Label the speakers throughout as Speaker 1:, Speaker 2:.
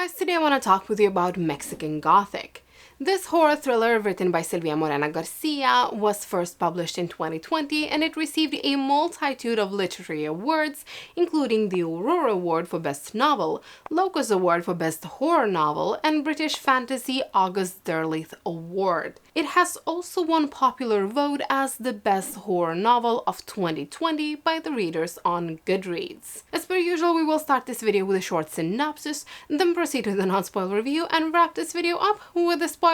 Speaker 1: guys, today I want to talk with you about Mexican Gothic. This horror thriller written by Silvia Morena Garcia was first published in 2020 and it received a multitude of literary awards, including the Aurora Award for Best Novel, Locus Award for Best Horror Novel, and British Fantasy August Derleth Award. It has also won popular vote as the best horror novel of 2020 by the readers on Goodreads. As per usual, we will start this video with a short synopsis, then proceed to the non-spoiler review and wrap this video up with the spoilers.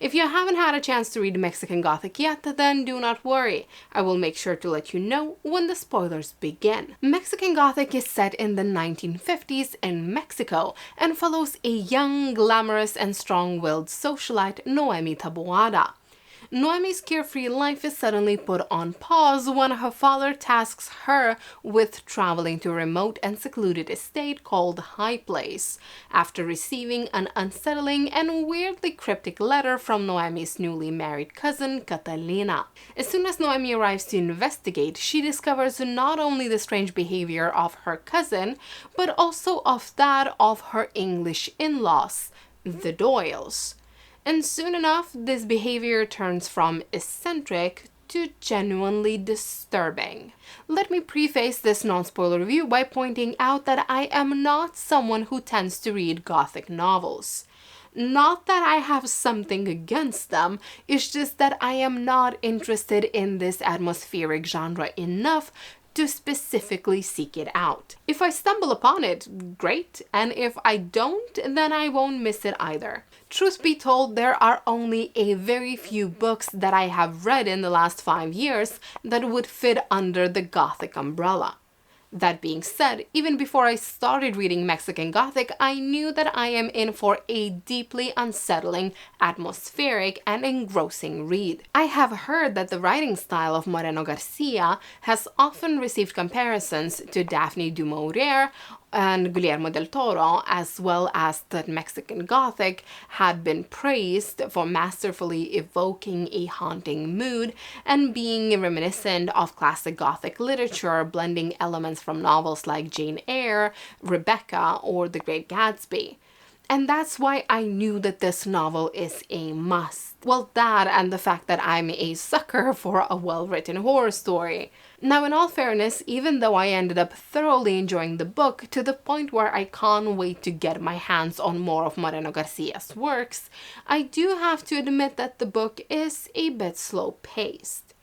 Speaker 1: If you haven't had a chance to read Mexican Gothic yet, then do not worry. I will make sure to let you know when the spoilers begin. Mexican Gothic is set in the 1950s in Mexico and follows a young, glamorous, and strong-willed socialite, Noemi Taboada. Noemi's carefree life is suddenly put on pause when her father tasks her with traveling to a remote and secluded estate called High Place, after receiving an unsettling and weirdly cryptic letter from Noemi's newly married cousin, Catalina. As soon as Noemi arrives to investigate, she discovers not only the strange behavior of her cousin, but also of that of her English in-laws, the Doyles. And soon enough, this behavior turns from eccentric to genuinely disturbing. Let me preface this non-spoiler review by pointing out that I am not someone who tends to read Gothic novels. Not that I have something against them, it's just that I am not interested in this atmospheric genre enough to specifically seek it out. If I stumble upon it, great, and if I don't, then I won't miss it either. Truth be told, there are only a very few books that I have read in the last 5 years that would fit under the Gothic umbrella. That being said, even before I started reading Mexican Gothic, I knew that I am in for a deeply unsettling, atmospheric, and engrossing read. I have heard that the writing style of Moreno Garcia has often received comparisons to Daphne du Maurier and Guillermo del Toro, as well as that Mexican Gothic had been praised for masterfully evoking a haunting mood and being reminiscent of classic Gothic literature, blending elements from novels like Jane Eyre, Rebecca, or The Great Gatsby. And that's why I knew that this novel is a must. Well, that and the fact that I'm a sucker for a well-written horror story. Now, in all fairness, even though I ended up thoroughly enjoying the book to the point where I can't wait to get my hands on more of Moreno Garcia's works, I do have to admit that the book is a bit slow-paced.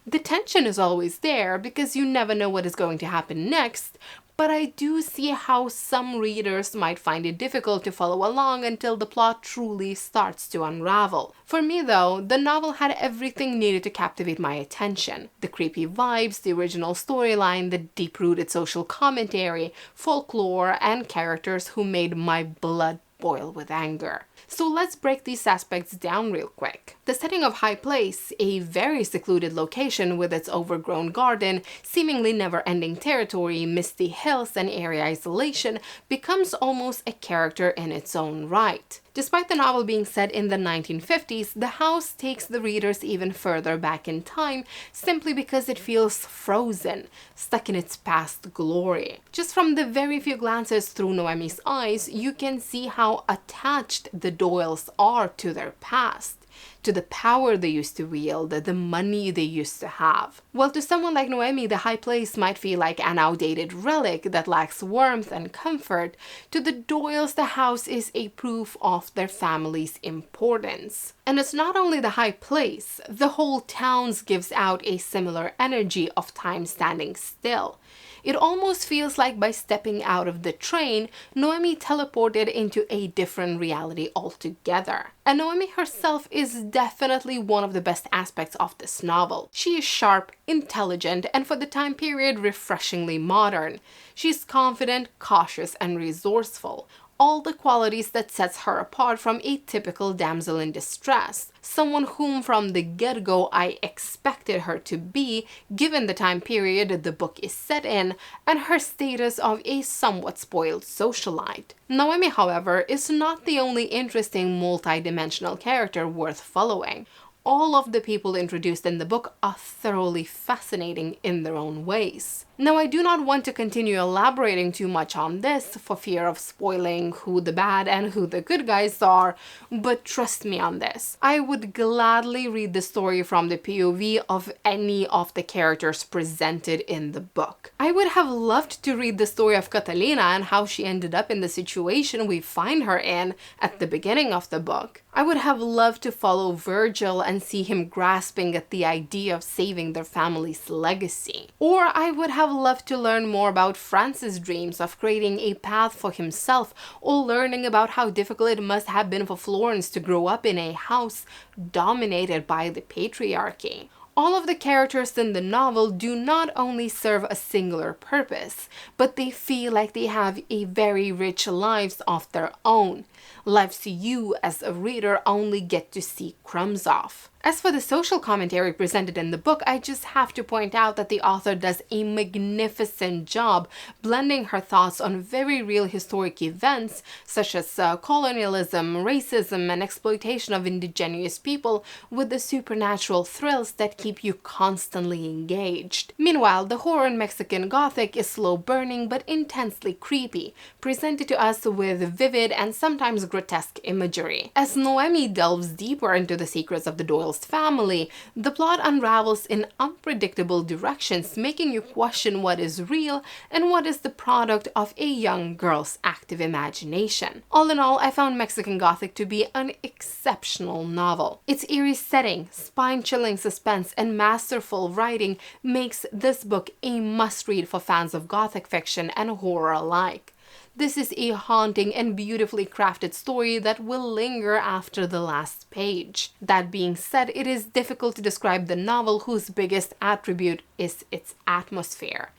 Speaker 1: The tension is always there because you never know what is going to happen next, but I do see how some readers might find it difficult to follow along until the plot truly starts to unravel. For me though, the novel had everything needed to captivate my attention. The creepy vibes, the original storyline, the deep-rooted social commentary, folklore, and characters who made my blood boil with anger. So let's break these aspects down real quick. The setting of High Place, a very secluded location with its overgrown garden, seemingly never-ending territory, misty hills, and airy isolation, becomes almost a character in its own right. Despite the novel being set in the 1950s, the house takes the readers even further back in time simply because it feels frozen, stuck in its past glory. Just from the very few glances through Noemi's eyes, you can see how attached the Doyles are to their past, to the power they used to wield, the money they used to have. Well, to someone like Noemi, the High Place might feel like an outdated relic that lacks warmth and comfort. To the Doyles, the house is a proof of their family's importance. And it's not only the High Place, the whole town gives out a similar energy of time standing still. It almost feels like by stepping out of the train, Noemi teleported into a different reality altogether. And Noemi herself is definitely one of the best aspects of this novel. She is sharp, intelligent, and for the time period, refreshingly modern. She's confident, cautious, and resourceful. All the qualities that sets her apart from a typical damsel in distress, someone whom from the get-go I expected her to be, given the time period the book is set in, and her status of a somewhat spoiled socialite. Noemi, however, is not the only interesting multi-dimensional character worth following. all of the people introduced in the book are thoroughly fascinating in their own ways. Now, I do not want to continue elaborating too much on this for fear of spoiling who the bad and who the good guys are, but trust me on this. I would gladly read the story from the POV of any of the characters presented in the book. I would have loved to read the story of Catalina and how she ended up in the situation we find her in at the beginning of the book. I would have loved to follow Virgil and see him grasping at the idea of saving their family's legacy. Or I would have loved to learn more about Francis' dreams of creating a path for himself, or learning about how difficult it must have been for Florence to grow up in a house dominated by the patriarchy. All of the characters in the novel do not only serve a singular purpose, but they feel like they have a very rich lives of their own. Lives you, as a reader, only get to see crumbs of. As for the social commentary presented in the book, I just have to point out that the author does a magnificent job blending her thoughts on very real historic events such as colonialism, racism, and exploitation of indigenous people with the supernatural thrills that keep you constantly engaged. Meanwhile, the horror in Mexican Gothic is slow burning but intensely creepy, presented to us with vivid and sometimes grotesque imagery. As Noemi delves deeper into the secrets of the Doyle's family, the plot unravels in unpredictable directions, making you question what is real and what is the product of a young girl's active imagination. All in all, I found Mexican Gothic to be an exceptional novel. Its eerie setting, spine-chilling suspense, and masterful writing makes this book a must-read for fans of Gothic fiction and horror alike. This is a haunting and beautifully crafted story that will linger after the last page. That being said, it is difficult to describe the novel whose biggest attribute is its atmosphere.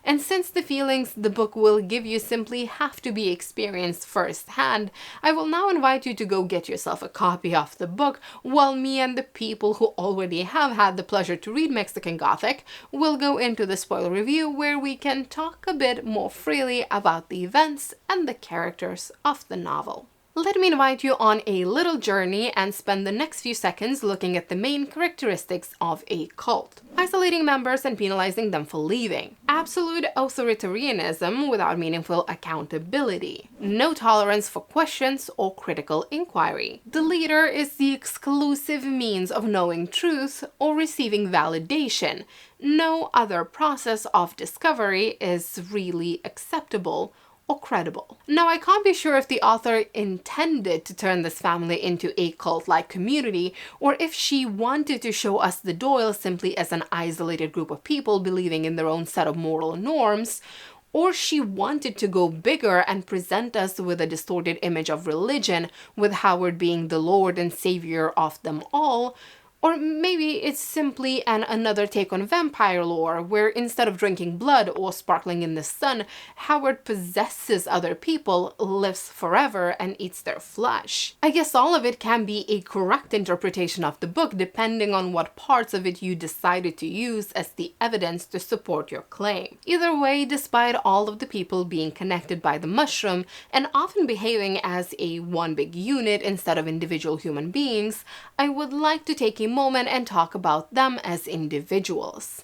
Speaker 1: And since the feelings the book will give you simply have to be experienced firsthand, I will now invite you to go get yourself a copy of the book, while me and the people who already have had the pleasure to read Mexican Gothic will go into the spoiler review, where we can talk a bit more freely about the events and the characters of the novel. Let me invite you on a little journey and spend the next few seconds looking at the main characteristics of a cult. Isolating members and penalizing them for leaving. Absolute authoritarianism without meaningful accountability. No tolerance for questions or critical inquiry. The leader is the exclusive means of knowing truth or receiving validation. No other process of discovery is really acceptable or credible. Now, I can't be sure if the author intended to turn this family into a cult-like community, or if she wanted to show us the Doyles simply as an isolated group of people believing in their own set of moral norms, or she wanted to go bigger and present us with a distorted image of religion, with Howard being the Lord and Savior of them all. Or maybe it's simply another take on vampire lore, where instead of drinking blood or sparkling in the sun, Howard possesses other people, lives forever, and eats their flesh. I guess all of it can be a correct interpretation of the book, depending on what parts of it you decided to use as the evidence to support your claim. Either way, despite all of the people being connected by the mushroom, and often behaving as a one big unit instead of individual human beings, I would like to take a moment and talk about them as individuals.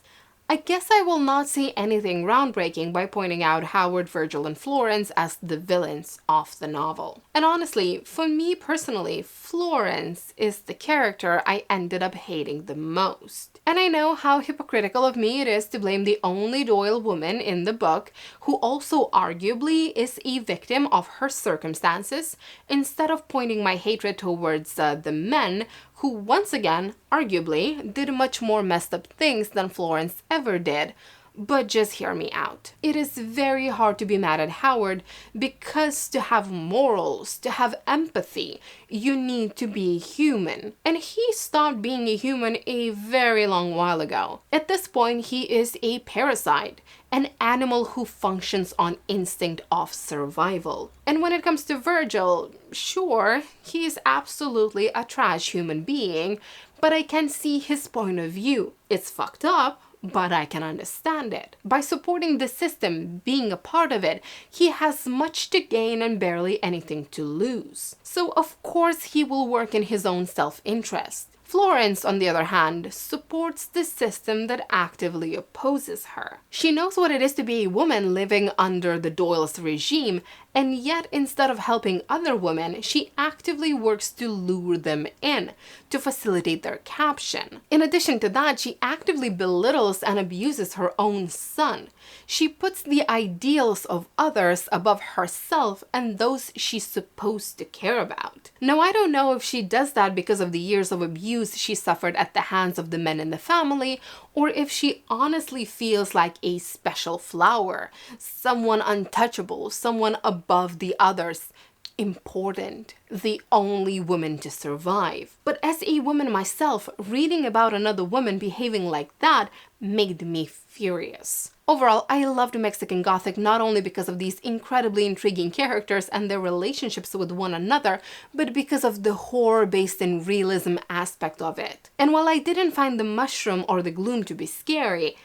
Speaker 1: I guess I will not say anything groundbreaking by pointing out Howard, Virgil, and Florence as the villains of the novel. And honestly, for me personally, Florence is the character I ended up hating the most. And I know how hypocritical of me it is to blame the only Doyle woman in the book, who also arguably is a victim of her circumstances, instead of pointing my hatred towards the men who, once again, arguably, did much more messed up things than Florence ever did. But just hear me out. It is very hard to be mad at Howard, because to have morals, to have empathy, you need to be human. And he stopped being a human a very long while ago. At this point, he is a parasite, an animal who functions on instinct of survival. And when it comes to Virgil, sure, he is absolutely a trash human being, but I can see his point of view. It's fucked up, but I can understand it. By supporting the system, being a part of it, he has much to gain and barely anything to lose. So of course he will work in his own self-interest. Florence, on the other hand, supports the system that actively opposes her. She knows what it is to be a woman living under the Doyle's regime, and yet instead of helping other women, she actively works to lure them in, to facilitate their capture. In addition to that, she actively belittles and abuses her own son. She puts the ideals of others above herself and those she's supposed to care about. Now, I don't know if she does that because of the years of abuse she suffered at the hands of the men in the family, or if she honestly feels like a special flower, someone untouchable, someone above the others, important, the only woman to survive. But as a woman myself, reading about another woman behaving like that made me furious. Overall, I loved Mexican Gothic not only because of these incredibly intriguing characters and their relationships with one another, but because of the horror based in realism aspect of it. And while I didn't find the mushroom or the gloom to be scary,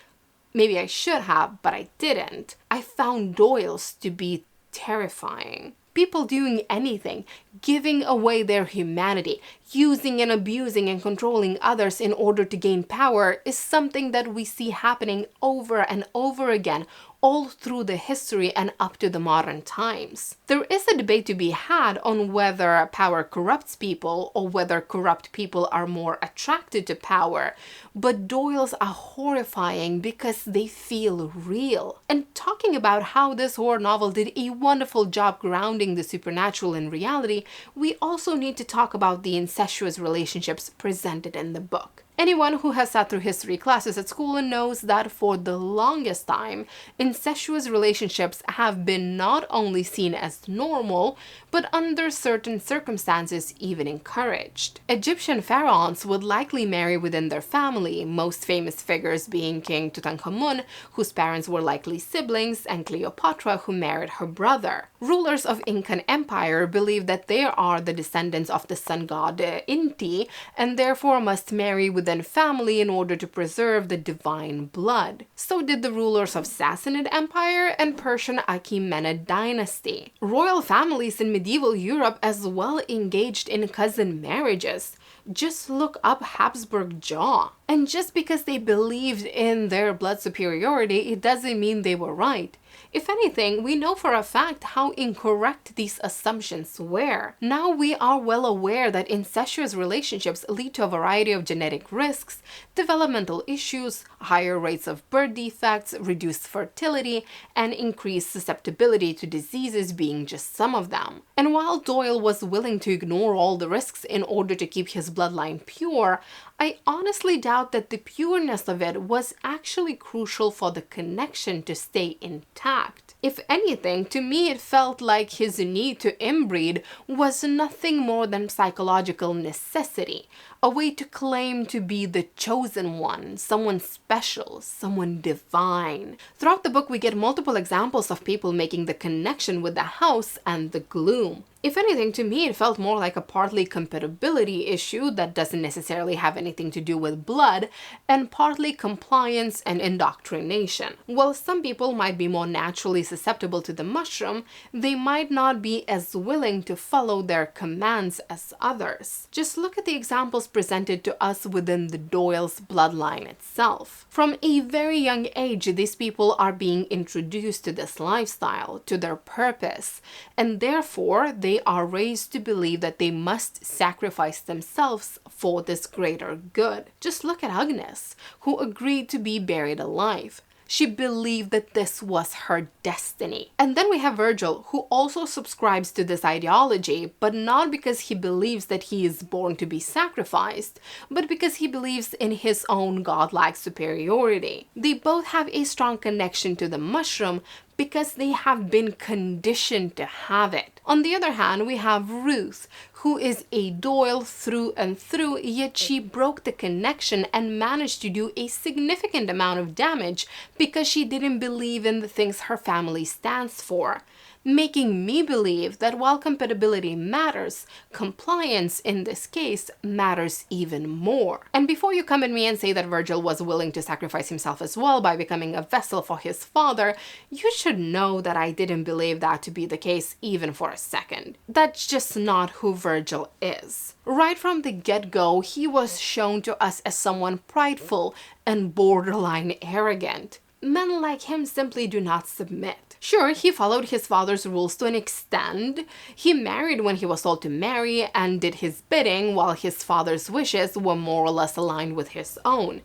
Speaker 1: maybe I should have, but I didn't, I found Doyle's to be terrifying. People doing anything, giving away their humanity, using and abusing and controlling others in order to gain power is something that we see happening over and over again, all through the history and up to the modern times. There is a debate to be had on whether power corrupts people or whether corrupt people are more attracted to power, but Doyle's are horrifying because they feel real. And talking about how this horror novel did a wonderful job grounding the supernatural in reality, we also need to talk about the incestuous relationships presented in the book. Anyone who has sat through history classes at school knows that for the longest time, incestuous relationships have been not only seen as normal, but under certain circumstances even encouraged. Egyptian pharaohs would likely marry within their family, most famous figures being King Tutankhamun, whose parents were likely siblings, and Cleopatra, who married her brother. Rulers of Incan Empire believed that they are the descendants of the sun god Inti, and therefore must marry within family in order to preserve the divine blood. So did the rulers of Sassanid Empire and Persian Achaemenid dynasty. Royal families in medieval Europe as well engaged in cousin marriages. Just look up Habsburg Jaw. And just because they believed in their blood superiority, it doesn't mean they were right. If anything, we know for a fact how incorrect these assumptions were. Now we are well aware that incestuous relationships lead to a variety of genetic risks, developmental issues, higher rates of birth defects, reduced fertility, and increased susceptibility to diseases being just some of them. And while Doyle was willing to ignore all the risks in order to keep his bloodline pure, I honestly doubt that the pureness of it was actually crucial for the connection to stay intact. If anything, to me it felt like his need to inbreed was nothing more than psychological necessity, a way to claim to be the chosen one, someone special, someone divine. Throughout the book, we get multiple examples of people making the connection with the house and the gloom. If anything, to me, it felt more like a partly compatibility issue that doesn't necessarily have anything to do with blood, and partly compliance and indoctrination. While some people might be more naturally susceptible to the mushroom, they might not be as willing to follow their commands as others. Just look at the examples presented to us within the Doyle's bloodline itself. From a very young age, these people are being introduced to this lifestyle, to their purpose, and therefore they are raised to believe that they must sacrifice themselves for this greater good. Just look at Agnes, who agreed to be buried alive. She believed that this was her destiny. And then we have Virgil, who also subscribes to this ideology, but not because he believes that he is born to be sacrificed, but because he believes in his own godlike superiority. They both have a strong connection to the mushroom because they have been conditioned to have it. On the other hand, we have Ruth, who is a Doyle through and through, yet she broke the connection and managed to do a significant amount of damage because she didn't believe in the things her family stands for. making me believe that while compatibility matters, compliance in this case matters even more. And before you come at me and say that Virgil was willing to sacrifice himself as well by becoming a vessel for his father, you should know that I didn't believe that to be the case even for a second. That's just not who Virgil is. Right from the get-go, he was shown to us as someone prideful and borderline arrogant. Men like him simply do not submit. Sure, he followed his father's rules to an extent. He married when he was told to marry and did his bidding while his father's wishes were more or less aligned with his own.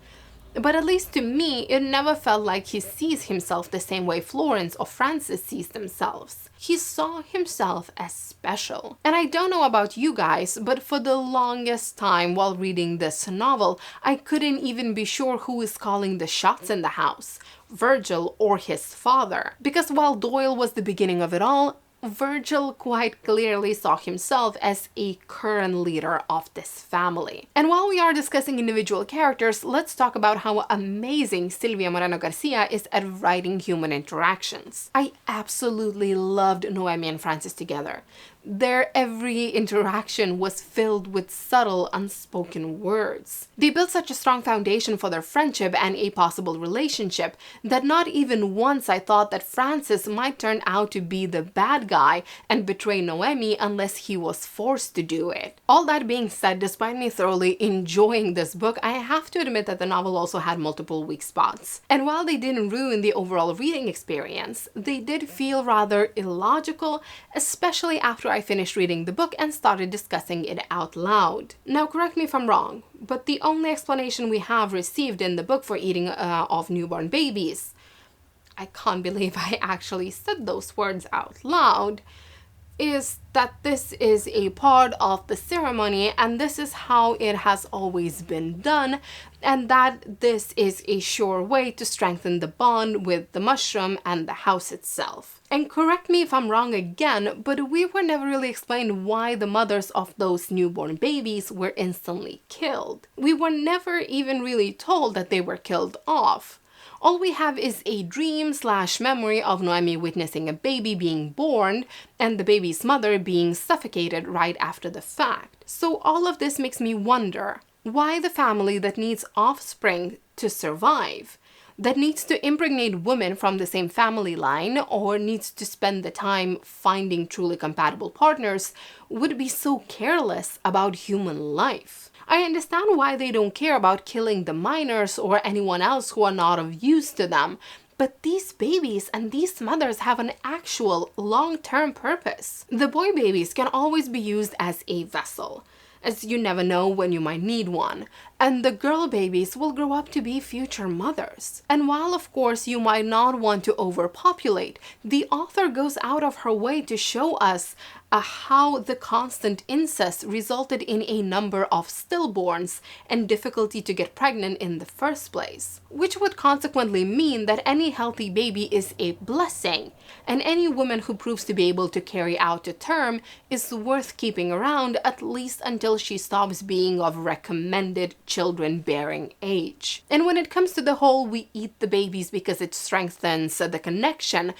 Speaker 1: But at least to me, it never felt like he sees himself the same way Florence or Francis sees themselves. He saw himself as special. And I don't know about you guys, but for the longest time while reading this novel, I couldn't even be sure who is calling the shots in the house, Virgil or his father. Because while Doyle was the beginning of it all, Virgil quite clearly saw himself as a current leader of this family. And while we are discussing individual characters, let's talk about how amazing Silvia Moreno Garcia is at writing human interactions. I absolutely loved Noemi and Francis together. Their every interaction was filled with subtle, unspoken words. They built such a strong foundation for their friendship and a possible relationship that not even once I thought that Francis might turn out to be the bad guy and betray Noemi unless he was forced to do it. All that being said, despite me thoroughly enjoying this book, I have to admit that the novel also had multiple weak spots. And while they didn't ruin the overall reading experience, they did feel rather illogical, especially after I finished reading the book and started discussing it out loud. Now, correct me if I'm wrong, but the only explanation we have received in the book for eating of newborn babies, I can't believe I actually said those words out loud, is that this is a part of the ceremony and this is how it has always been done, and that this is a sure way to strengthen the bond with the mushroom and the house itself. And correct me if I'm wrong again, but we were never really explained why the mothers of those newborn babies were instantly killed. We were never even really told that they were killed off. All we have is a dream/memory of Noemi witnessing a baby being born and the baby's mother being suffocated right after the fact. So all of this makes me wonder, why the family that needs offspring to survive, that needs to impregnate women from the same family line or needs to spend the time finding truly compatible partners, would be so careless about human life? I understand why they don't care about killing the minors or anyone else who are not of use to them, but these babies and these mothers have an actual long-term purpose. The boy babies can always be used as a vessel, as you never know when you might need one, and the girl babies will grow up to be future mothers. And while of course you might not want to overpopulate, the author goes out of her way to show us how the constant incest resulted in a number of stillborns and difficulty to get pregnant in the first place, which would consequently mean that any healthy baby is a blessing, and any woman who proves to be able to carry out a term is worth keeping around at least until she stops being of recommended children-bearing age. And when it comes to the whole we eat the babies because it strengthens the connection,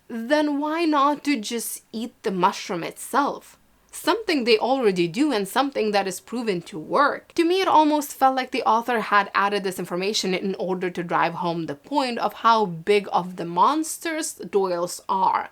Speaker 1: then why not to just eat the mushroom itself? Something they already do and something that is proven to work. To me, it almost felt like the author had added this information in order to drive home the point of how big of the monsters Doyles are.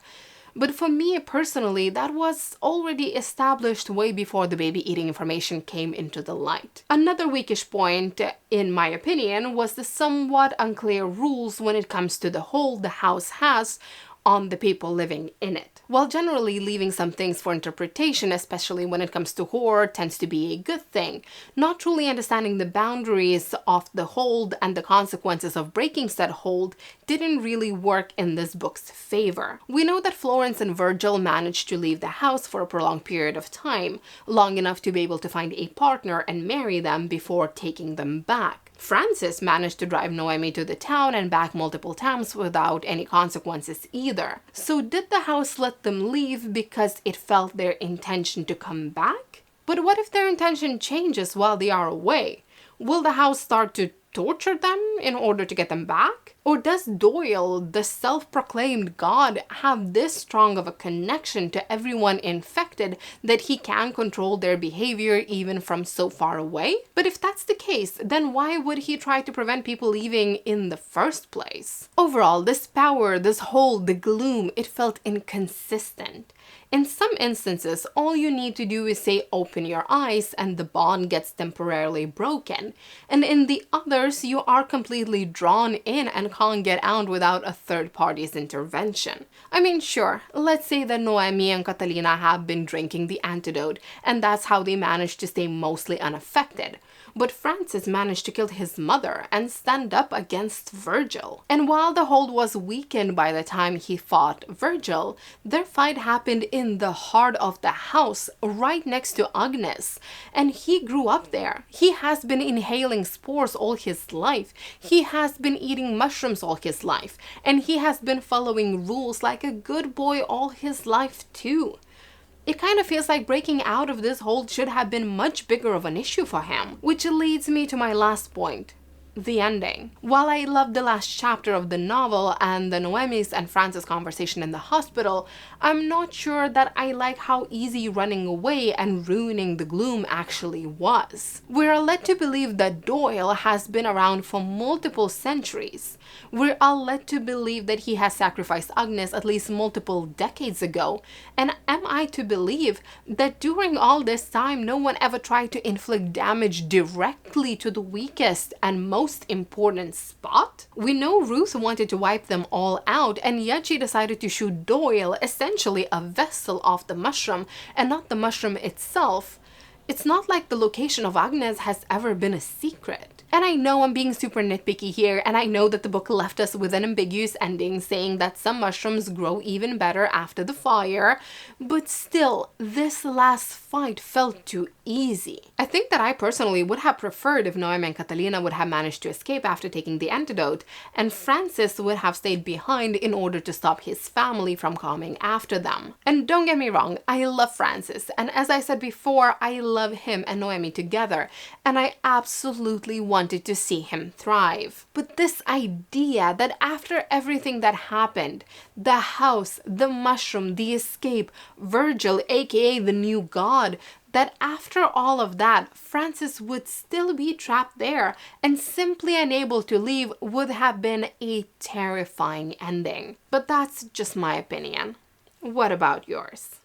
Speaker 1: But for me personally, that was already established way before the baby eating information came into the light. Another weakish point, in my opinion, was the somewhat unclear rules when it comes to the hold the house has on the people living in it. While generally leaving some things for interpretation, especially when it comes to horror, tends to be a good thing, not truly understanding the boundaries of the hold and the consequences of breaking said hold didn't really work in this book's favor. We know that Florence and Virgil managed to leave the house for a prolonged period of time, long enough to be able to find a partner and marry them before taking them back. Francis managed to drive Noemi to the town and back multiple times without any consequences either. So did the house let them leave because it felt their intention to come back? But what if their intention changes while they are away? Will the house start to torture them in order to get them back? Or does Doyle, the self-proclaimed god, have this strong of a connection to everyone infected that he can control their behavior even from so far away? But if that's the case, then why would he try to prevent people leaving in the first place? Overall, this power, this hold, the gloom, it felt inconsistent. In some instances, all you need to do is say open your eyes and the bond gets temporarily broken. And in the others, you are completely drawn in and can't get out without a third party's intervention. I mean, sure, let's say that Noemi and Catalina have been drinking the antidote and that's how they managed to stay mostly unaffected. But Francis managed to kill his mother and stand up against Virgil. And while the hold was weakened by the time he fought Virgil, their fight happened in the heart of the house, right next to Agnes. And he grew up there. He has been inhaling spores all his life. He has been eating mushrooms all his life. And he has been following rules like a good boy all his life too. It kind of feels like breaking out of this hold should have been much bigger of an issue for him. Which leads me to my last point. The ending. While I loved the last chapter of the novel and the Noemi's and Francis conversation in the hospital, I'm not sure that I like how easy running away and ruining the gloom actually was. We're led to believe that Doyle has been around for multiple centuries. We're all led to believe that he has sacrificed Agnes at least multiple decades ago. And am I to believe that during all this time, no one ever tried to inflict damage directly to the weakest and most important spot? We know Ruth wanted to wipe them all out, and yet she decided to shoot Doyle, essentially a vessel of the mushroom, and not the mushroom itself. It's not like the location of Agnes has ever been a secret. And I know I'm being super nitpicky here, and I know that the book left us with an ambiguous ending saying that some mushrooms grow even better after the fire, but still, this last fight felt too easy. I think that I personally would have preferred if Noemi and Catalina would have managed to escape after taking the antidote, and Francis would have stayed behind in order to stop his family from coming after them. And don't get me wrong, I love Francis, and as I said before, I love him and Noemi together, and I absolutely wanted to see him thrive. But this idea that after everything that happened, the house, the mushroom, the escape, Virgil, aka the new god, that after all of that, Francis would still be trapped there and simply unable to leave would have been a terrifying ending. But that's just my opinion. What about yours?